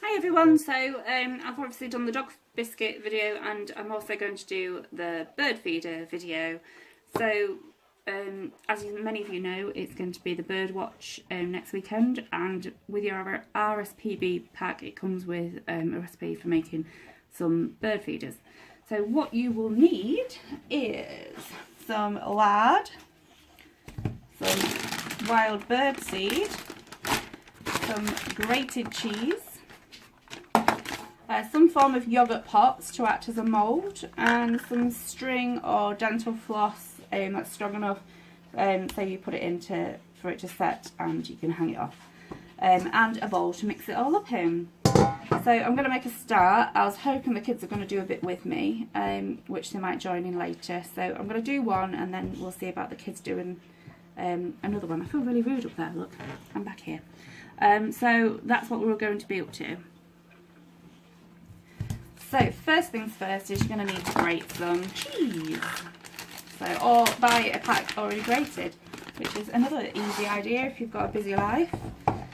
Hi everyone, so I've obviously done the dog biscuit video and I'm also going to do the bird feeder video. So as many of you know, it's going to be the bird watch next weekend, and with your RSPB pack it comes with a recipe for making some bird feeders. So what you will need is some lard, some wild bird seed, some grated cheese, some form of yoghurt pots to act as a mould, and some string or dental floss that's strong enough so you put it into for it to set and you can hang it off, and a bowl to mix it all up in. So I'm going to make a start. I was hoping the kids are going to do a bit with me, which they might join in later. So I'm going to do one and then we'll see about the kids doing another one. I feel really rude up there, look, I'm back here. So that's what we're going to be up to. So first things first is you're going to need to grate some cheese. So, or buy a pack already grated, which is another easy idea if you've got a busy life.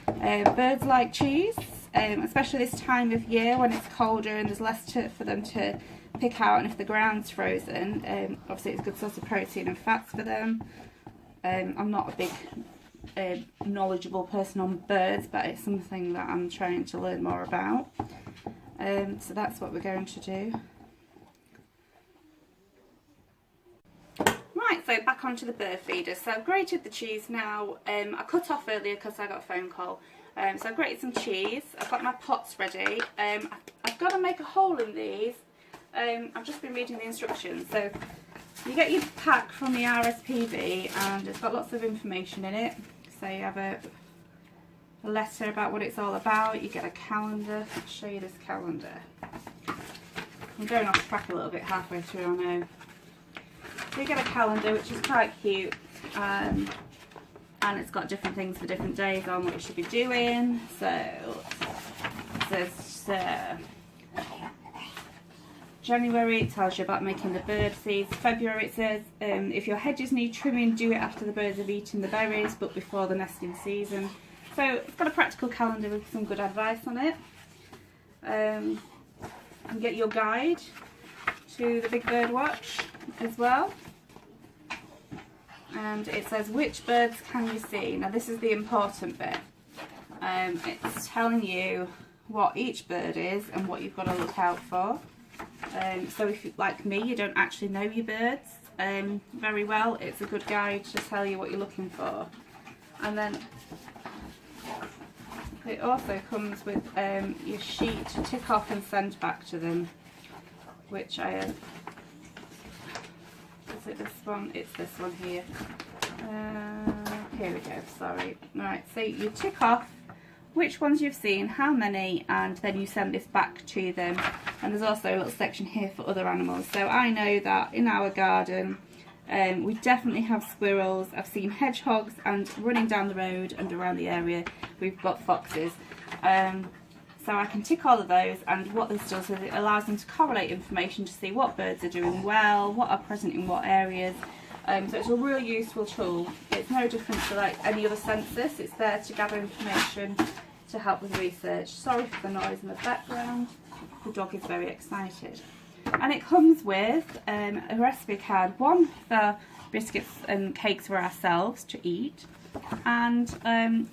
Birds like cheese, especially this time of year when it's colder and there's less for them to pick out, and if the ground's frozen, obviously it's a good source of protein and fats for them. I'm not a big knowledgeable person on birds, but it's something that I'm trying to learn more about. So that's what we're going to do. Right, so back onto the bird feeder. So I've grated the cheese now. I cut off earlier because I got a phone call. So I've grated some cheese. I've got my pots ready. I've got to make a hole in these. I've just been reading the instructions. So you get your pack from the RSPB and it's got lots of information in it. So you have a letter about what it's all about. You get a calendar. I'll show you this calendar. I'm going off track a little bit halfway through, I know. So you get a calendar which is quite cute, and it's got different things for different days on what you should be doing. So it says January, it tells you about making the bird seeds. February, it says if your hedges need trimming, do it after the birds have eaten the berries but before the nesting season. So it's got a practical calendar with some good advice on it. And get your guide to the Big Bird Watch as well. And it says which birds can you see. Now this is the important bit. It's telling you what each bird is and what you've got to look out for. So if you, like me, you don't actually know your birds very well, it's a good guide to tell you what you're looking for. And then it also comes with your sheet to tick off and send back to them, which I have. Is it this one? It's this one here. Here we go, sorry. Right, so you tick off which ones you've seen, how many, and then you send this back to them. And there's also a little section here for other animals. So I know that in our garden we definitely have squirrels. I've seen hedgehogs, and running down the road and around the area we've got foxes. So I can tick all of those, and what this does is it allows them to correlate information to see what birds are doing well, what are present in what areas. So it's a really useful tool. It's no different to like any other census. It's there to gather information to help with research. Sorry for the noise in the background. The dog is very excited. And it comes with a recipe card, one for biscuits and cakes for ourselves to eat, and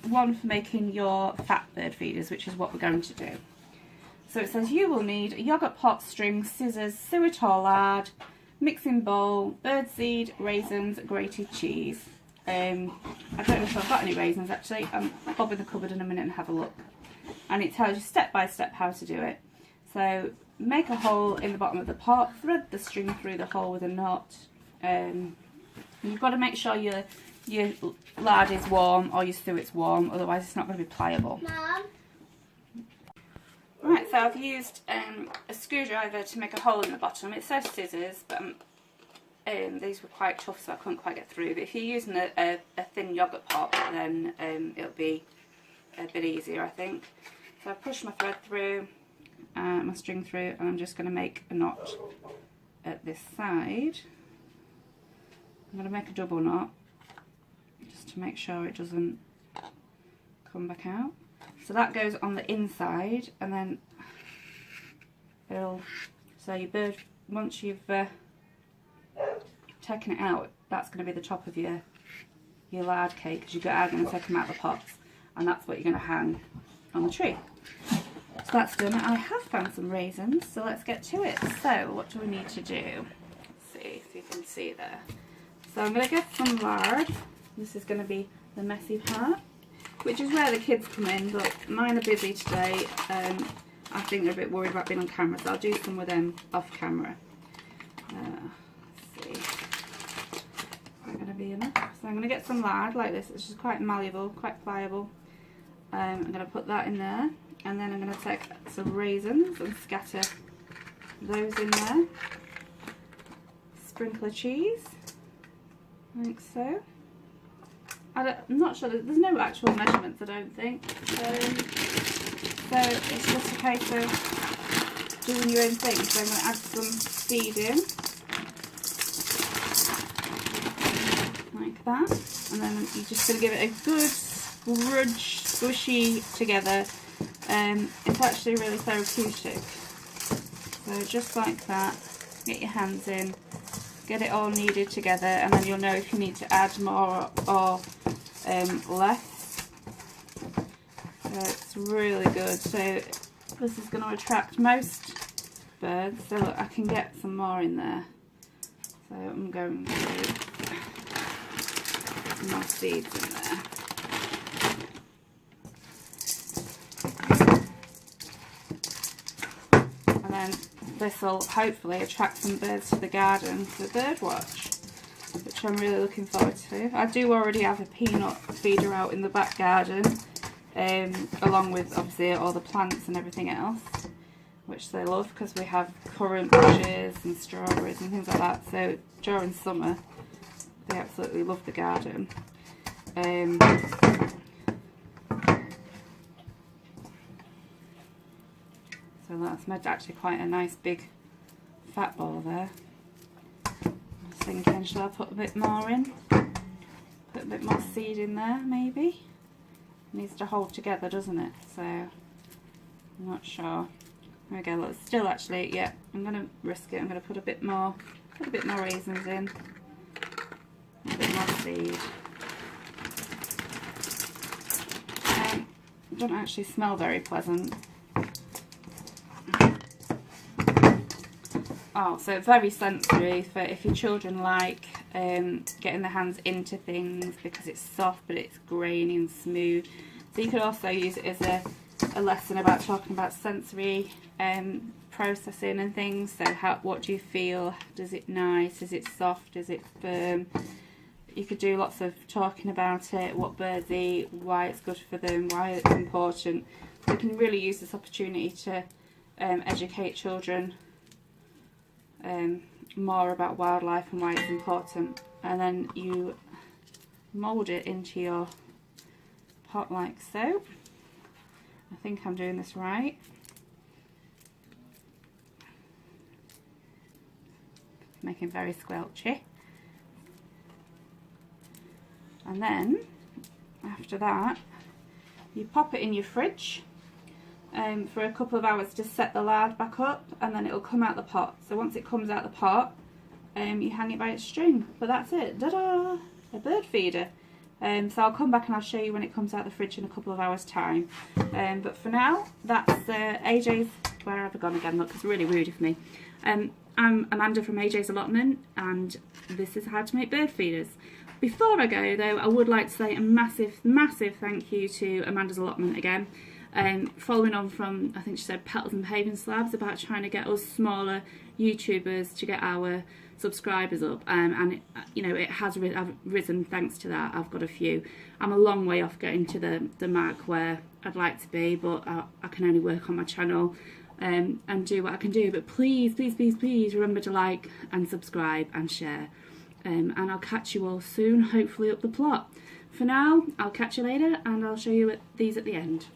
one for making your fat bird feeders, which is what we're going to do. So it says you will need a yoghurt pot, string, scissors, suet or lard, mixing bowl, bird seed, raisins, grated cheese. I don't know if I've got any raisins actually. I'll bob in the cupboard in a minute and have a look. And it tells you step by step how to do it. So make a hole in the bottom of the pot, thread the string through the hole with a knot. You've got to make sure your lard is warm or your suet's warm, otherwise it's not going to be pliable. Mum? Right, so I've used a screwdriver to make a hole in the bottom. It says scissors, but these were quite tough so I couldn't quite get through. But if you're using a thin yoghurt pot, then it'll be a bit easier, I think. So I push my thread through, my string through, and I'm just going to make a knot at this side. I'm going to make a double knot just to make sure it doesn't come back out. So that goes on the inside, and then so your bird, once you've taken it out, that's going to be the top of your lard cake, because you are going to take them out of the pots, and that's what you're going to hang on the tree. So that's done. I have found some raisins, so let's get to it. So what do we need to do? Let's see if you can see there. So I'm going to get some lard. This is going to be the messy part, which is where the kids come in, but mine are busy today. I think they're a bit worried about being on camera, so I'll do some with them off camera. Let's see. Is that going to be enough? So I'm going to get some lard like this. It's just quite malleable, quite pliable. I'm going to put that in there, and then I'm going to take some raisins and scatter those in there. Sprinkle of cheese, like so. I'm not sure, there's no actual measurements, I don't think. So it's just a case of doing your own thing. So I'm going to add some seed in, like that, and then you're just going to give it a good squishy together. It's actually really therapeutic. So just like that, get your hands in, get it all kneaded together, and then you'll know if you need to add more or less. So it's really good. So this is going to attract most birds. So look, I can get some more in there. So I'm going to put some more seeds in there. And then this will hopefully attract some birds to the garden for bird watch, which I'm really looking forward to. I do already have a peanut feeder out in the back garden, along with obviously all the plants and everything else, which they love, because we have currant bushes and strawberries and things like that. So during summer they absolutely love the garden. So that's made actually quite a nice big fat ball there. I was thinking, shall I put a bit more in? Put a bit more seed in there, maybe? It needs to hold together, doesn't it? So I'm not sure. There we go. Look, still actually, yeah. I'm going to risk it. I'm going to put a bit more raisins in, a bit more seed. It doesn't actually smell very pleasant. Oh, so very sensory for if your children like getting their hands into things, because it's soft but it's grainy and smooth. So you could also use it as a lesson about talking about sensory processing and things. So what do you feel? Does it nice? Is it soft? Is it firm? You could do lots of talking about it, what birds eat, why it's good for them, why it's important. So you can really use this opportunity to educate children more about wildlife and why it's important, and then you mould it into your pot like so. I think I'm doing this right. Making very squelchy. And then after that you pop it in your fridge for a couple of hours to set the lard back up, and then it'll come out the pot. So once it comes out the pot, you hang it by its string. But that's it. Ta-da! A bird feeder. So I'll come back and I'll show you when it comes out the fridge in a couple of hours time. But for now, that's AJ's. Where have I gone again? Look, it's really rude of me. I'm Amanda from AJ's Allotment, and this is how to make bird feeders. Before I go though, I would like to say a massive thank you to Amanda's Allotment again. Following on from, I think she said, Petals and Paving Slabs, about trying to get us smaller YouTubers to get our subscribers up, and it, you know, it has risen thanks to that. I've got a few. I'm a long way off getting to the mark where I'd like to be, but I can only work on my channel and do what I can do. But please remember to like and subscribe and share, and I'll catch you all soon, hopefully up the plot. For now, I'll catch you later, and I'll show you these at the end.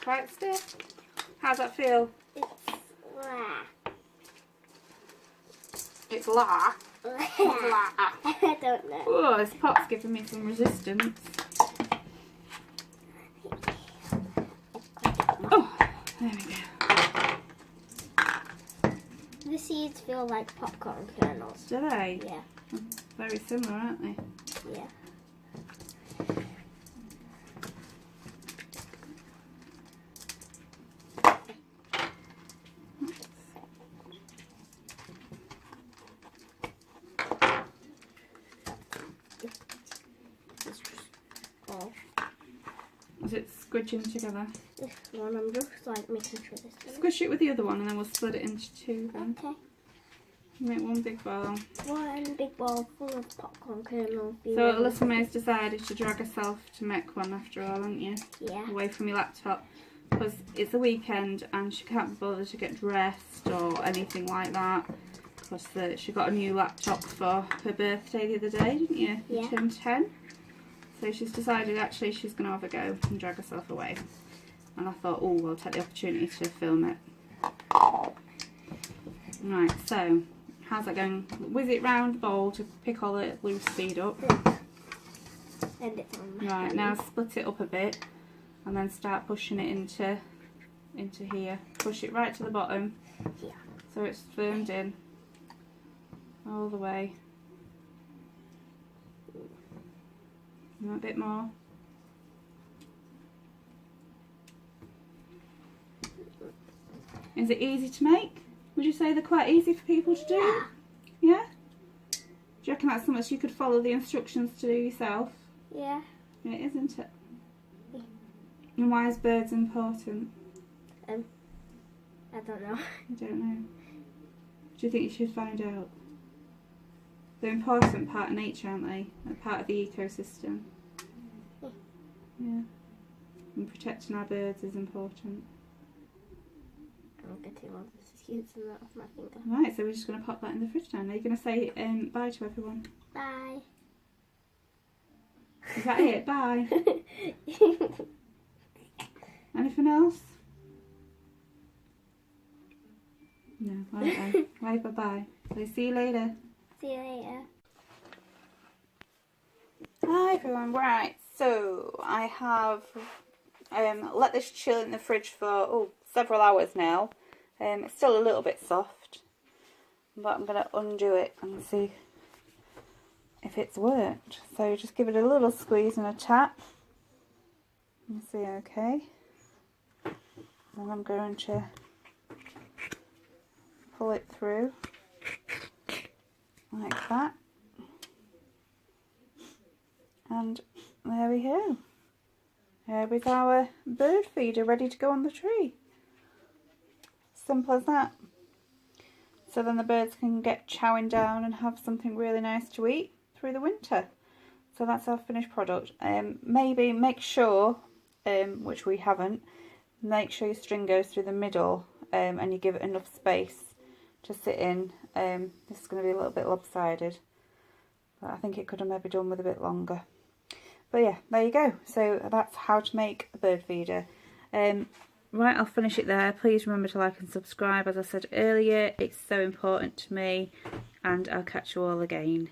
Quite stiff. How's that feel? It's la. It's la. I don't it. Oh, this pot's giving me some resistance. Oh, there we go. The seeds feel like popcorn kernels. Do they? Yeah. Very similar, aren't they? Yeah. Is it squidging together? This one, I'm just like making sure this one. Squish it with the other one and then we'll split it into two then. Okay. Make one big ball. One big ball full of popcorn kernels. So Little May's decided to drag herself to make one after all, haven't you? Yeah. Away from your laptop. Because it's a weekend and she can't be bothered to get dressed or anything like that. Because she got a new laptop for her birthday the other day, didn't you? Yeah. She turned 10. So she's decided actually she's going to have a go and drag herself away. And I thought, oh, I'll take the opportunity to film it. Right, so how's that going? Whiz it round the bowl to pick all the loose seed up. And it's on my Right, hand. now split it up a bit and then start pushing it into here. Push it right to the bottom. Yeah. So it's firmed in all the way. And a bit more. Is it easy to make? Would you say they're quite easy for people to do? Yeah. Yeah? Do you reckon that's something you could follow the instructions to do yourself? Yeah. It is, isn't it? Yeah. And why is birds important? I don't know. I don't know. Do you think you should find out? They're an important part of nature, aren't they? A part of the ecosystem. Yeah. Yeah. And protecting our birds is important. I'm getting all the seeds and that off my finger. Right, so we're just going to pop that in the fridge now. Are you going to say bye to everyone? Bye. Is that it? Bye. Anything else? No. Right, bye bye. So see you later. See you later. Hi everyone. Right, so I have let this chill in the fridge for several hours now. It's still a little bit soft, but I'm going to undo it and see if it's worked. So just give it a little squeeze and a tap and see okay. And I'm going to pull it through like that. And there we go. There is our bird feeder ready to go on the tree. Simple as that. So then the birds can get chowing down and have something really nice to eat through the winter. So that's our finished product. Maybe make sure, which we haven't, make sure your string goes through the middle and you give it enough space to sit in. This is going to be a little bit lopsided, but I think it could have maybe done with a bit longer. But yeah, there you go. So that's how to make a bird feeder. Right, I'll finish it there. Please remember to like and subscribe. As I said earlier, it's so important to me, and I'll catch you all again.